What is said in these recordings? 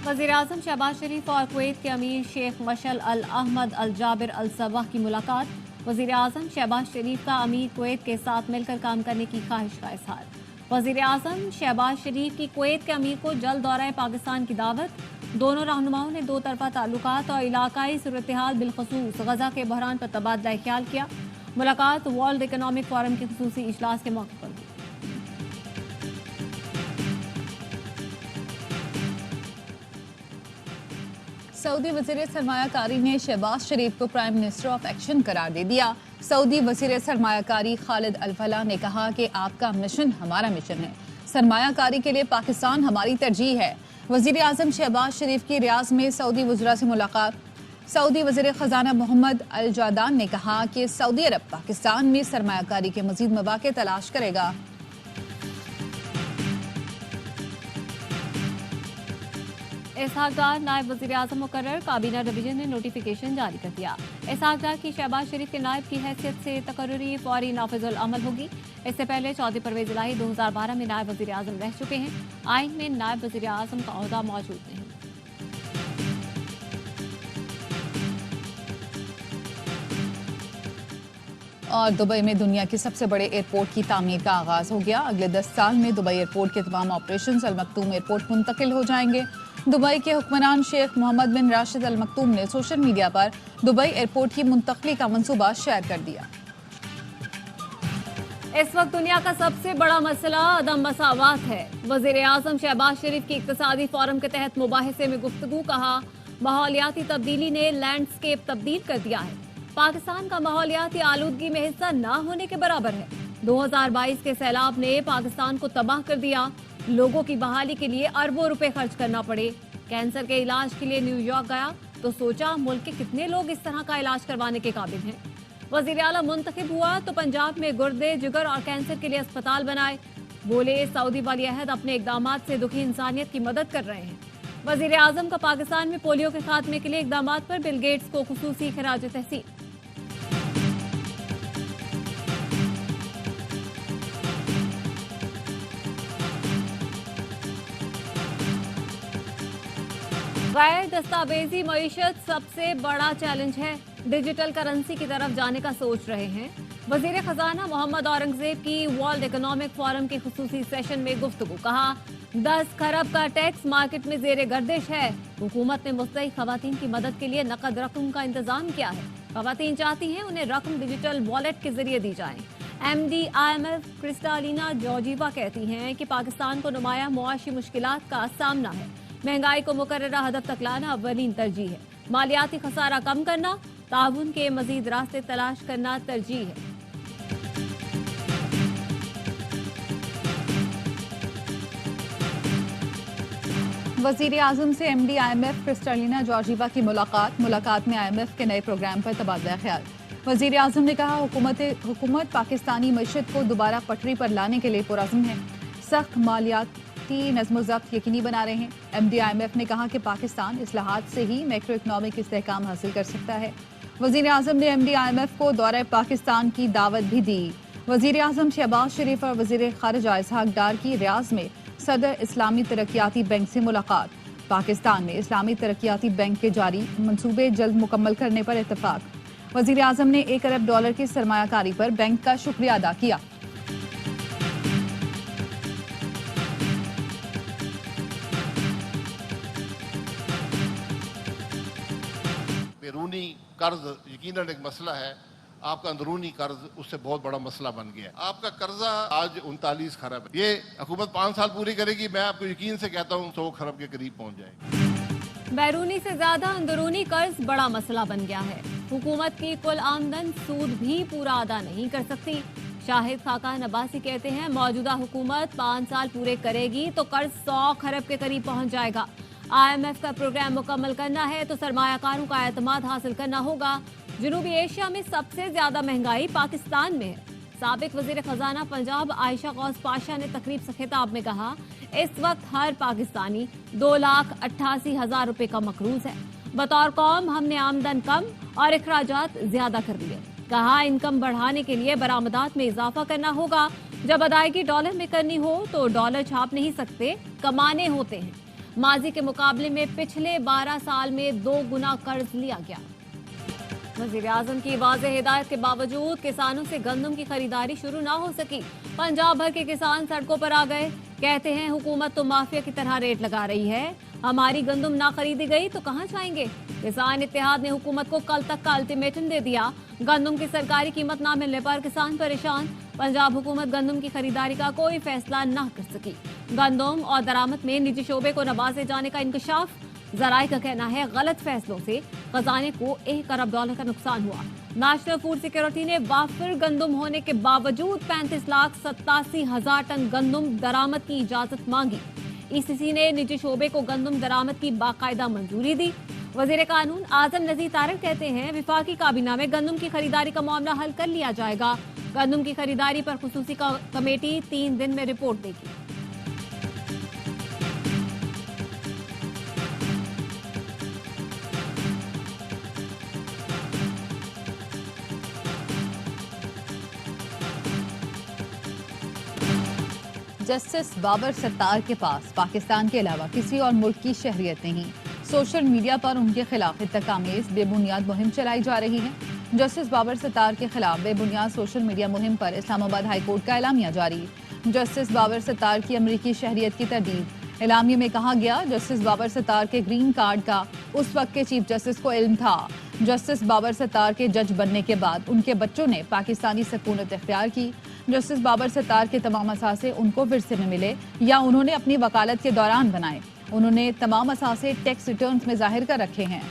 वज़ीर-ए-आज़म शहबाज शरीफ और कुवैत के अमीर शेख मशल अल अहमद अल जाबिर अल सबह की मुलाकात। वज़ीर-ए-आज़म शहबाज शरीफ का अमीर कुवैत के साथ मिलकर काम करने की ख्वाहिश का इजहार। वज़ीर-ए-आज़म शहबाज शरीफ की कुवैत के अमीर को जल्द दौरा पाकिस्तान की दावत। दोनों रहनुमाओं ने दो तरफा ताल्लुकात और इलाकाई सूरत-ए-हाल बिलखसूस गजा के बहरान पर तबादला ख्याल किया। मुलाकात वर्ल्ड इकनॉमिक फोरम के खुसूसी इजलास के मौके पर हुई। सऊदी वज़ीर सरमायाकारी ने शहबाज शरीफ को प्राइम मिनिस्टर ऑफ एक्शन करार दे दिया। सऊदी वज़ीर सरमायाकारी खालिद अल फलाह ने कहा कि आपका मिशन हमारा मिशन है, सरमायाकारी के लिए पाकिस्तान हमारी तरजीह है। वज़ीर आज़म शहबाज शरीफ की रियाज में सऊदी वज़रा से मुलाकात। सऊदी वज़ीर ख़जाना मोहम्मद अल जादान ने कहा कि सऊदी अरब पाकिस्तान में सरमायाकारी के मज़ीद मौक़े तलाश करेगा। इसहाक डार नायब वज़ीर-ए-आज़म मुकर्रर। काबीना डिवीजन ने नोटिफिकेशन जारी कर दिया। इसहाक डार की शहबाज शरीफ के नायब की हैसियत से तकर्रुरी फौरी नाफिजुल अमल होगी। इससे पहले चौधरी परवेज इलाही 2012 में नायब वज़ीर-ए-आज़म रह चुके हैं। आइन में नायब वज़ीर-ए-आज़म का ओहदा मौजूद नहीं। और दुबई में दुनिया के सबसे बड़े एयरपोर्ट की तामीर का आगाज हो गया। अगले 10 साल में दुबई एयरपोर्ट के तमाम ऑपरेशन अल मखतूम एयरपोर्ट मुंतकिल हो जाएंगे। दुबई के हुक्मरान शेख मोहम्मद बिन राशिद अल मखतूम ने सोशल मीडिया पर दुबई एयरपोर्ट की मुंतकली का मंसूबा शेयर कर दिया। इस वक्त दुनिया का सबसे बड़ा मसला अदम मसावात है। वज़ीर-ए-आज़म शहबाज शरीफ की इक्तिसादी फोरम के तहत मुबाहिसे में गुफ्तगू। कहा, माहौलियाती तब्दीली ने लैंडस्केप तब्दील कर दिया है। पाकिस्तान का माहौलियाती आलूदगी में हिस्सा ना होने के बराबर है। 2022 के सैलाब ने पाकिस्तान को तबाह कर दिया। लोगों की बहाली के लिए अरबों रुपए खर्च करना पड़े। कैंसर के इलाज के लिए न्यूयॉर्क गया तो सोचा मुल्क के कितने लोग इस तरह का इलाज करवाने के काबिल हैं। वज़ीर आला मुंतखब हुआ तो पंजाब में गुर्दे, जिगर और कैंसर के लिए अस्पताल बनाए। बोले, सऊदी वली अहद अपने इकदाम से दुखी इंसानियत की मदद कर रहे हैं। वज़ीर आज़म का पाकिस्तान में पोलियो के खात्मे के लिए इकदाम पर बिल गेट्स को खुसूसी खराज तहसीन। गैर दस्तावेजी मईशत सबसे बड़ा चैलेंज है। डिजिटल करेंसी की तरफ जाने का सोच रहे हैं। वजीर खजाना मोहम्मद औरंगजेब की वर्ल्ड इकोनॉमिक फोरम के खुसूसी सेशन में गुफ्तगू। कहा, 10 खरब का टैक्स मार्केट में जेर गर्दिश है। हुकूमत ने मुस्तहिक खवातीन की मदद के लिए नकद रकम का इंतजाम किया है। खवातीन चाहती हैं उन्हें रकम डिजिटल वॉलेट के जरिए दी जाए। MD IMF क्रिस्टालिना जॉर्जीवा कहती हैं कि पाकिस्तान को नुमाया मुआशी मुश्किलात का सामना है। महंगाई को मुकर्ररा हदफ तक लाना अव्वलीन तरजीह है। मालियाती खसारा कम करना, ताउन के मजीद रास्ते तलाश करना तरजीह है। वज़ीर आज़म से MD IMF क्रिस्टालिना जॉर्जीवा की मुलाकात में IMF के नए प्रोग्राम पर तबादला ख्याल। वज़ीर आज़म ने कहा, हुकूमत पाकिस्तानी मईशत को दोबारा पटरी पर लाने के लिए पुरअज़्म है। सख्त मालियाती नज़्म-ओ-ज़ब्त यकीनी बना रहे हैं। MD IMF ने कहा कि पाकिस्तान इस्लाहात से ही मैक्रो इकनॉमिक इस्तेहकाम हासिल कर सकता है। वज़ीर आज़म ने MD IMF को दौरे पाकिस्तान की दावत भी दी। वज़ीर आज़म शहबाज शरीफ और वज़ीर ख़ारिजा इसहाक डार की रियाज में सदर इस्लामी तरक्याती बैंक से मुलाकात। पाकिस्तान में इस्लामी तरक्याती बैंक के जारी मनसूबे जल्द मुकम्मल करने पर इत्तफाक। वज़ीर आज़म ने $1 अरब की सरमायाकारी पर बैंक का शुक्रिया अदा किया। बैरूनी कर्ज यकीनन एक मसला है। आपका अंदरूनी कर्ज उससे बहुत बड़ा मसला बन गया। आपका कर्जा आज 39 खरब है। ये हुकूमत 5 साल पूरी करेगी, मैं आपको यकीन से कहता हूँ 100 खरब के करीब पहुँच जाएगी। बैरूनी से ज्यादा अंदरूनी कर्ज बड़ा मसला बन गया है। हुकूमत की कुल आमदन सूद भी पूरा अदा नहीं कर सकती। शाहिद खाकान अब्बासी कहते हैं, मौजूदा हुकूमत 5 साल पूरे करेगी तो कर्ज 100 खरब के करीब पहुँच जाएगा। IMF का प्रोग्राम मुकम्मल करना है तो सरमायाकारों का एतमाद हासिल करना होगा। जनूबी एशिया में सबसे ज्यादा महंगाई पाकिस्तान में है। साबिक वजीर खजाना पंजाब आयशा गौस पाशा ने तकरीब से खिताब में कहा, इस वक्त हर पाकिस्तानी 2,88,000 रुपए का मकरूज है। बतौर कौम हमने आमदन कम और अखराजात ज्यादा कर दिए। कहा, इनकम बढ़ाने के लिए बरामदात में इजाफा करना होगा। जब अदायगी डॉलर में करनी हो तो डॉलर छाप नहीं सकते, कमाने होते हैं। माजी के मुकाबले में पिछले 12 साल में 2 गुना कर्ज लिया गया। वज़ीर-ए-आज़म की वाज़ेह हिदायत के बावजूद किसानों से गंदम की खरीदारी शुरू ना हो सकी। पंजाब भर के किसान सड़कों पर आ गए। कहते हैं हुकूमत तो माफिया की तरह रेट लगा रही है, हमारी गंदम ना खरीदी गई तो कहां जाएंगे। किसान इत्तेहाद ने हुकूमत को कल तक का अल्टीमेटम दे दिया। गंदम की सरकारी कीमत ना मिलने पर किसान परेशान। पंजाब हुकूमत गंदम की खरीदारी का कोई फैसला ना कर सकी। गंदम और दरामद में निजी शोबे को नवाजे जाने का इंकशाफ। जराये का कहना है गलत फैसलों से खजाने को $1 अरब का नुकसान हुआ। नेशनल फूड सिक्योरिटी ने वाफिर गंदम होने के बावजूद 35,87,000 टन गंदम दरामद की इजाजत मांगी। ईसीसी ने निजी शोबे को गंदम दरामद की बाकायदा मंजूरी दी। वजीर कानून आजम नजीर तारिक कहते हैं विफाकी काबीना में गंदम की खरीदारी का मामला हल कर लिया जाएगा। गंदम की खरीदारी पर खुसूसी कमेटी 3 दिन में रिपोर्ट देगी। जस्टिस बाबर सत्तार के पास पाकिस्तान के अलावा किसी और मुल्क की शहरियत नहीं। सोशल मीडिया पर उनके खिलाफ इंतकामेज बेबुनियाद मुहिम चलाई जा रही है। जस्टिस बाबर सत्तार के खिलाफ बेबुनियाद सोशल मीडिया मुहिम पर इस्लामाबाद हाईकोर्ट का एलामिया जारी। जस्टिस बाबर सत्तार की अमरीकी शहरियत की तरदीद। एलामिया में कहा गया जस्टिस बाबर सत्तार के ग्रीन कार्ड का उस वक्त के चीफ जस्टिस को इल्म था। जस्टिस बाबर सत्तार के जज बनने के बाद उनके बच्चों ने पाकिस्तानी सकूनत इख्तियार की। जस्टिस बाबर सत्तार के तमाम असासे उनको विरसे में मिले या उन्होंने अपनी वकालत के दौरान बनाए। उन्होंने तमाम असासे टैक्स रिटर्न्स में जाहिर कर रखे हैं।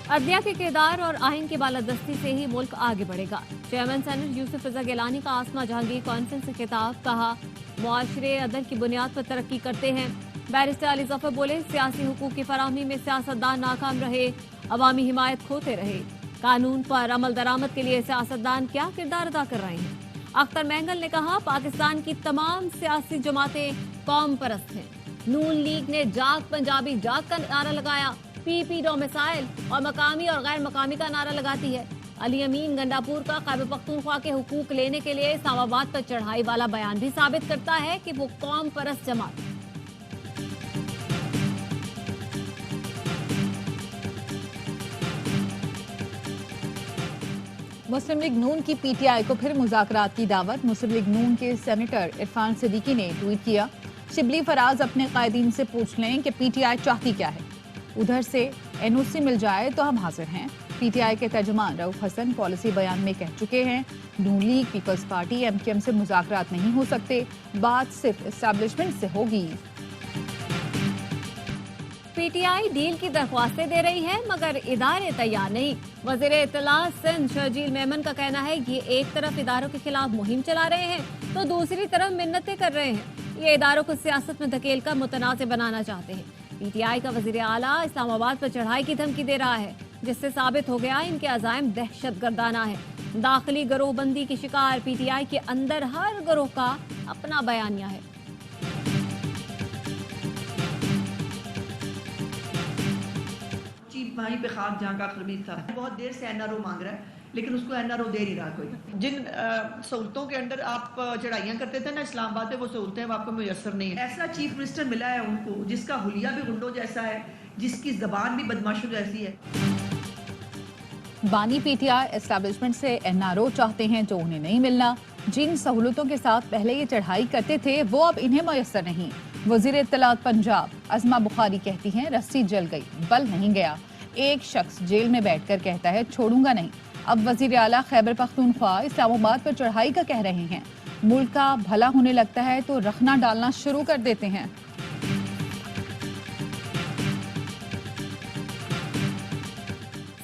अदलिया के किरदार और आइन की बालादस्ती से ही मुल्क आगे बढ़ेगा। चेयरमैन सेनेट यूसुफ रजा गिलानी का आसमा जहांगीर कॉन्फ्रेंस से खिताब। कहा मुआशरे अदल की बुनियाद पर तरक्की करते हैं। बैरिस्टर अली जफर बोले सियासी हुकूक की फराहमी में सियासतदान नाकाम रहे, अवामी हिमायत खोते रहे। कानून पर अमल दरामद के लिए सियासतदान क्या किरदार अदा कर रहे हैं। अख्तर मैंगल ने कहा पाकिस्तान की तमाम सियासी जमातें कौम परस्त हैं। नून लीग ने जाग पंजाबी जाग का नारा लगाया। पीपी डोमिसाइल और मकामी और गैर मकामी का नारा लगाती है। अली अमीन गंडापुर का खैबर पख्तूनख्वा के हुकूक लेने के लिए इस्लामाबाद पर चढ़ाई वाला बयान भी साबित करता है कि वो कौम परस्त जमात। मुस्लिम लीग नून की पीटीआई को फिर मुज़ाकरात की दावत। मुस्लिम लीग नून के सेनेटर इरफान सिद्दीकी ने ट्वीट किया शिबली फराज अपने कायदीन से पूछ लें कि पीटीआई चाहती क्या है, उधर से एनओसी मिल जाए तो हम हाजिर हैं। पीटीआई के तर्जुमान रऊफ हसन पॉलिसी बयान में कह चुके हैं नून लीग पीपल्स पार्टी एमकेएम से मुज़ाकरात नहीं हो सकते, बात सिर्फ एस्टैब्लिशमेंट से होगी। पीटीआई डील की दरख्वास्तें दे रही है मगर इदारे तैयार नहीं। वजीर इत्तला सिंध शर्जील मेमन का कहना है ये एक तरफ इदारों के खिलाफ मुहिम चला रहे हैं तो दूसरी तरफ मिन्नतें कर रहे हैं। ये इदारों को सियासत में धकेल कर मुतनाज़ बनाना चाहते हैं। पीटीआई का वजीर आला इस्लामाबाद पर चढ़ाई की धमकी दे रहा है जिससे साबित हो गया इनके अज़ाइम दहशत गर्दाना है। दाखिली गिरोहबंदी की शिकार पीटीआई के अंदर हर गिरोह का अपना बयानिया है। वहीं पे खाक जहाँ का खमीज था। बहुत देर से एनआरओ मांग रहा है लेकिन उसको एनआरओ दे नहीं रहा कोई। जिन सहूलतों के अंदर आप चढ़ाइयाँ करते थे ना इस्लामाबाद में, वो सहूलतें अब आपको मुयसर नहीं है। ऐसा चीफ मिनिस्टर मिला है उनको जिसका हुलिया भी गुंडों जैसा है, जिसकी जबान भी बदमाशों जैसी है। बानी पीटीआई एस्टैब्लिशमेंट से एनआरओ चाहते हैं जो उन्हें नहीं मिलना। जिन सहूलतों के साथ पहले ये चढ़ाई करते थे वो अब इन्हें मुयसर नहीं। वजीर इत्तलात पंजाब अज़मा बुखारी कहती हैं रस्सी जल गई बल नहीं गया। एक शख्स जेल में बैठकर कहता है छोड़ूंगा नहीं। अब वजीर आला खैबर पख्तूनख्वा इस्लामाबाद पर चढ़ाई का कह रहे हैं। मुल्क का भला होने लगता है तो रखना डालना शुरू कर देते हैं।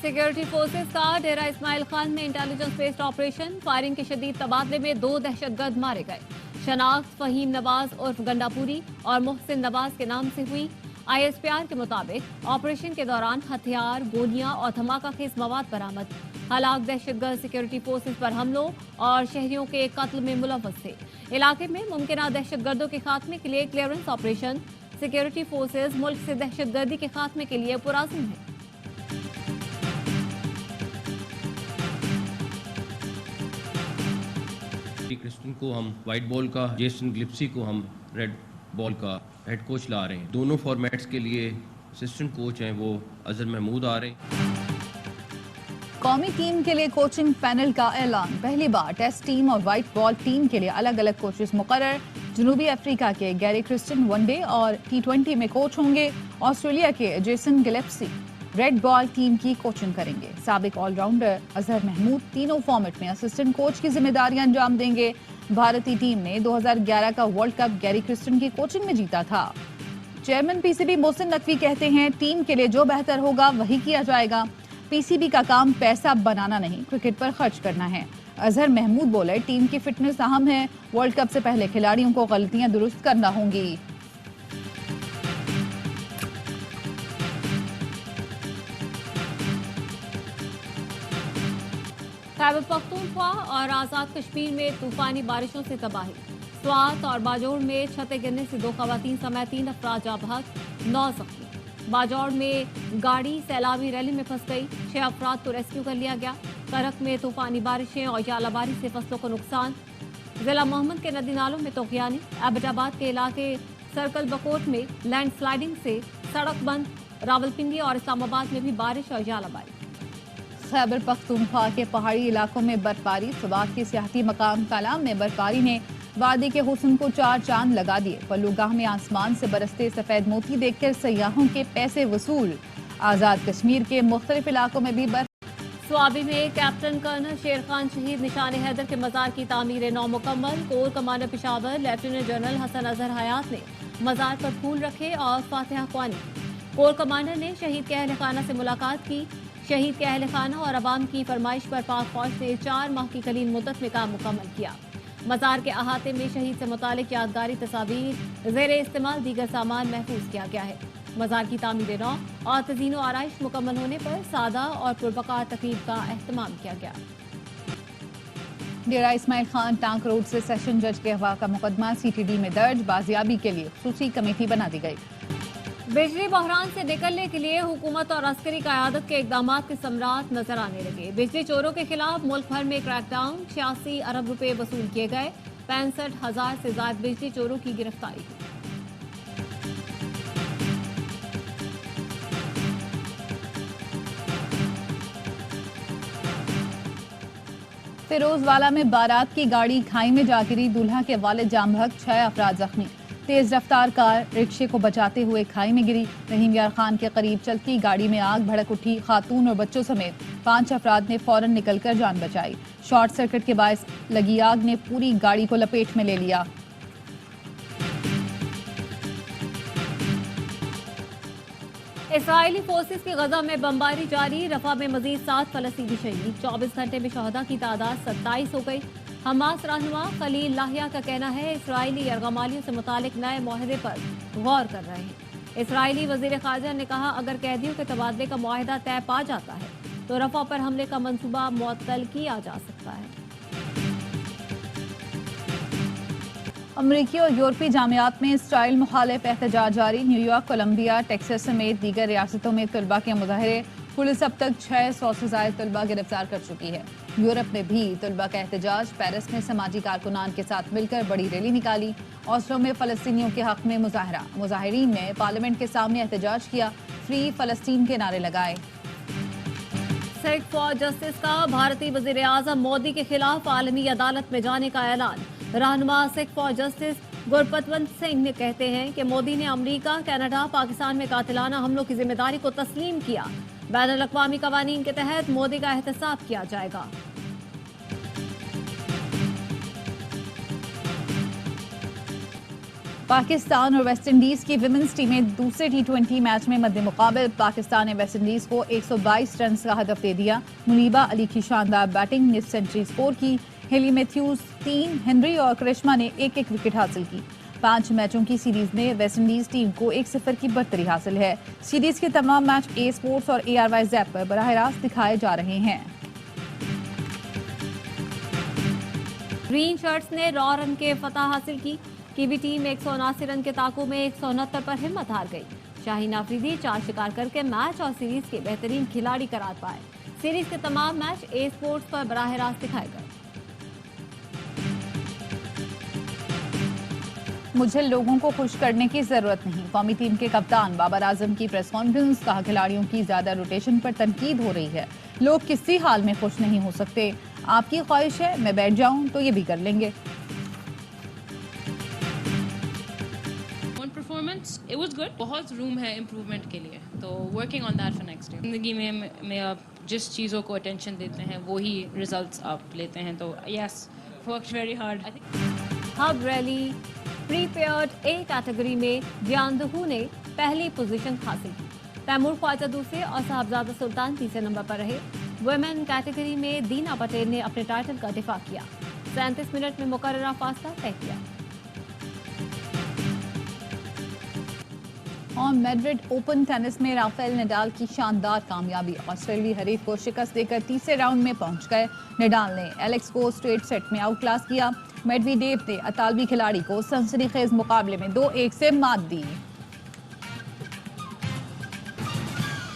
सिक्योरिटी फोर्सेस का डेरा इस्माइल खान में इंटेलिजेंस बेस्ड ऑपरेशन। फायरिंग के शदीद तबादले में 2 दहशतगर्द मारे गए। शनाख्त फहीम नवाज उर्फ गंडापुरी और मोहसिन नवाज के नाम से हुई। आईएसपीआर के मुताबिक ऑपरेशन के दौरान हथियार, गोलियां और धमाका खेज मवाद बरामद। हलाक दहशतगर्द सिक्योरिटी फोर्सेस पर हमलों और शहरियों के कत्ल में मुलव्वस थे। इलाके में मुमकिन दहशतगर्दों के खात्मे के लिए क्लियरेंस ऑपरेशन। सिक्योरिटी फोर्सेस मुल्क से दहशतगर्दी के खात्मे के लिए पुरअज़्म है। क्रिस्टन को हम वाइट बॉल का, जेसन ग्लिप्सी को हम रेड बॉल का हेड कोच ला रहे हैं। दोनों फॉर्मेट्स के लिए असिस्टेंट कोच हैं वो अजहर महमूद आ रहे हैं। कौमी टीम के लिए कोचिंग पैनल का ऐलान। पहली बार टेस्ट टीम और व्हाइट बॉल टीम के लिए अलग अलग कोचेस मुकर्रर। जनूबी अफ्रीका के गैरी क्रिस्टन वनडे और T20 में कोच होंगे। ऑस्ट्रेलिया के जेसन गिलेप्सी रेड बॉल टीम की कोचिंग करेंगे। साबिक ऑलराउंडर अजहर महमूद तीनों फॉर्मेट में असिस्टेंट कोच की जिम्मेदारियां अंजाम देंगे। भारतीय टीम ने 2011 का वर्ल्ड कप गैरी क्रिस्टन की कोचिंग में जीता था। चेयरमैन PCB मोहसिन नकवी कहते हैं टीम के लिए जो बेहतर होगा वही किया जाएगा। PCB का काम पैसा बनाना नहीं, क्रिकेट पर खर्च करना है। अजहर महमूद बोले टीम की फिटनेस अहम है। वर्ल्ड कप से पहले खिलाड़ियों को गलतियां दुरुस्त करना होंगी। खैबर पख्तूनख्वा और आजाद कश्मीर में तूफानी बारिशों से तबाही। स्वात और बाजौड़ में छतें गिरने से 2 खवातीन समेत 3 अफराद जाँ बहक, 9 जख्मी। बाजौड़ में गाड़ी सैलाबी रैली में फंस गई, 6 अफराद को रेस्क्यू कर लिया गया। करक में तूफानी बारिशें और जालाबारी से फसलों को नुकसान। जिला मोहम्मद के नदी नालों में तोगयानी। एबटाबाद के इलाके सर्कल बकोट में लैंडस्लाइडिंग से सड़क बंद। रावलपिंडी और इस्लामाबाद में भी बारिश और जालाबारी। खैबर पख्तूनख्वा के पहाड़ी इलाकों में बर्फबारी। सुबाह के सियाहती मकाम कालाम में बर्फबारी ने वादी के हुस्न को 4 चांद लगा दिए। पल्लूगाह में आसमान से बरसते सफेद मोती देखकर सयाहों के पैसे वसूल। आजाद कश्मीर के मुख्तलिफ इलाकों में भी बर्फ। स्वाबी में कैप्टन कर्नल शेर खान शहीद निशान हैदर के मजार की तामीर 9 मुकम्मल। Core commander Peshawar lieutenant general Hasan Azhar Hayat ने मजार पर फूल रखे और फातिहा ख्वानी। कोर कमांडर ने शहीद के अहल खाना से मुलाकात की। शहीद के अहल खाना और अवाम की फरमाइश पर पाक फौज ने 4 माह की कलील मुद्दत में काम मुकम्मल किया। मजार के अहाते में शहीद से मुतालिक यादगारी तस्वीर ज़ेरे इस्तेमाल दीगर सामान महफूज किया गया है। मजार की तामीर 9 और तज़ीन व आराइश मुकम्मल होने पर सादा और पुरबकार तकरीब का एहतमाम किया गया। डेरा इस्माइल खान टांक रोड से सेशन जज के अगवा का मुकदमा CTD में दर्ज। बाजियाबी के लिए खुसूसी कमेटी बना दी गई। बिजली बहरान से निकलने के लिए हुकूमत और अस्करी क़यादत के इक़दामात के समरात नजर आने लगे। बिजली चोरों के खिलाफ मुल्क भर में क्रैकडाउन। 86 अरब रुपए वसूल किए गए। 65,000 से ज्यादा बिजली चोरों की गिरफ्तारी हुई। फिरोजवाला में बारात की गाड़ी खाई में जा गिरी। दूल्हा के वालिद जाम बहक, 6 अफराद जख्मी। तेज रफ्तार कार रिक्शे को बचाते हुए खाई में गिरी। रहीम यार खान के करीब चलती गाड़ी में आग भड़क उठी। खातून और बच्चों समेत 5 अफराद ने फौरन निकलकर जान बचाई। शॉर्ट सर्किट के बायस लगी आग ने पूरी गाड़ी को लपेट में ले लिया। इसराइली फोर्सेस की गजा में बमबारी जारी। रफा में मजीद 7 फलस्तीनी शहीद। 24 घंटे में शहदा की तादाद 27 हो गई। हमास रहनुमा खलील लाहिया का कहना है इसराइली यरगमालियों से मुतालिक नए मुआहदे पर गौर कर रहे हैं। इसराइली वजीर खारजा ने कहा अगर कैदियों के तबादले का मुआहदा तय पा जाता है तो रफा पर हमले का मंसूबा मुअत्तल किया जा सकता है। अमरीकी और यूरोपीय जामियात में इसराइल मुखालिफ एहतजाज जारी। न्यूयॉर्क, कोलंबिया, टेक्सास समेत दीगर रियासतों में तलबा के मुजाहरे। पुलिस अब तक 600 से ज्यादा तलबा गिरफ्तार कर चुकी है। यूरोप में भी तलबा का एहतजाज। पेरिस में समाजी कारकुनान के साथ मिलकर बड़ी रैली निकाली। ऑस्लो में फलस्तीनियों के हक में मुजाहरा। मुजाहिरीन ने पार्लियामेंट के सामने एहतजाज किया। फ्री फलस्तीन के नारे लगाए। सिख फॉर जस्टिस का भारतीय वजीर आजम मोदी के खिलाफ आलमी अदालत में जाने का ऐलान। रहनुमा सिख फॉर जस्टिस गुरपतवंत सिंह ने कहते हैं कि मोदी ने अमरीका, कनाडा, पाकिस्तान में कातिलाना हमलों की जिम्मेदारी को तस्लीम किया। बैनुल अक़वामी क़वानीन के तहत मोदी का एहतसाब किया जाएगा। पाकिस्तान और वेस्टइंडीज की विमेंस टीमें दूसरे T20 मैच में मद्दे मुकाबल। पाकिस्तान ने वेस्टइंडीज को 122 रन का हदफ दे दिया। मुनीबा अली की शानदार बैटिंग ने सेंचुरी स्कोर की। हेली मैथ्यूज 3, हेनरी और करिश्मा ने 1-1 विकेट हासिल की। 5 मैचों की सीरीज में वेस्टइंडीज टीम को 1-0 की बढ़तरी हासिल है। सीरीज के तमाम मैच A स्पोर्ट्स और ARY ज़ैप पर बराह रास्त दिखाए जा रहे हैं। ग्रीन शर्ट्स ने 9 रन के फतह हासिल की। कीवी टीम 179 रन के ताकू में 169 पर हिम्मत हार गई। शाहीन आफरीदी 4 शिकार करके मैच और सीरीज के बेहतरीन खिलाड़ी करार पाए। सीरीज के तमाम मैच A स्पोर्ट्स पर बराह रास्त दिखाए गए। मुझे लोगों को खुश करने की जरूरत नहीं। कौमी टीम के कप्तान बाबर आजम की प्रेस कॉन्फ्रेंस, कहा खिलाड़ियों की ज्यादा रोटेशन पर तनकीद हो रही है। लोग किसी हाल में खुश नहीं हो सकते। आपकी ख्वाहिश है मैं बैठ जाऊं तो ये भी कर लेंगे। Performance it was good. बहुत रूम है इम्प्रूवमेंट के लिए, तो working on that for next year. जिंदगी में आप जिस चीज़ों को अटेंशन देते हैं वो ही रिजल्ट्स आप लेते हैं। तो yes, worked very hard. I think hub rally prepared A category में जियानदहू ने पहली पोजीशन हासिल की। तैमूर ख्वाजा दूसरे और साहबजादा सुल्तान तीसरे नंबर पर रहे। वुमेन कैटेगरी में दीना पटेल ने अपने टाइटल का दिफा किया। 37 मिनट में मुकर्ररा फासला तय किया। और मैड्रिड ओपन टेनिस में राफेल नडाल की शानदार कामयाबी। ऑस्ट्रेलियाई हरीफ को शिकस्त देकर तीसरे राउंड में पहुंच गए। नडाल ने एलेक्स को स्ट्रेट सेट में आउट क्लास किया। मेडवेडेव ने अतालवी खिलाड़ी को सनसनीखेज मुकाबले में 2-1 से मात दी।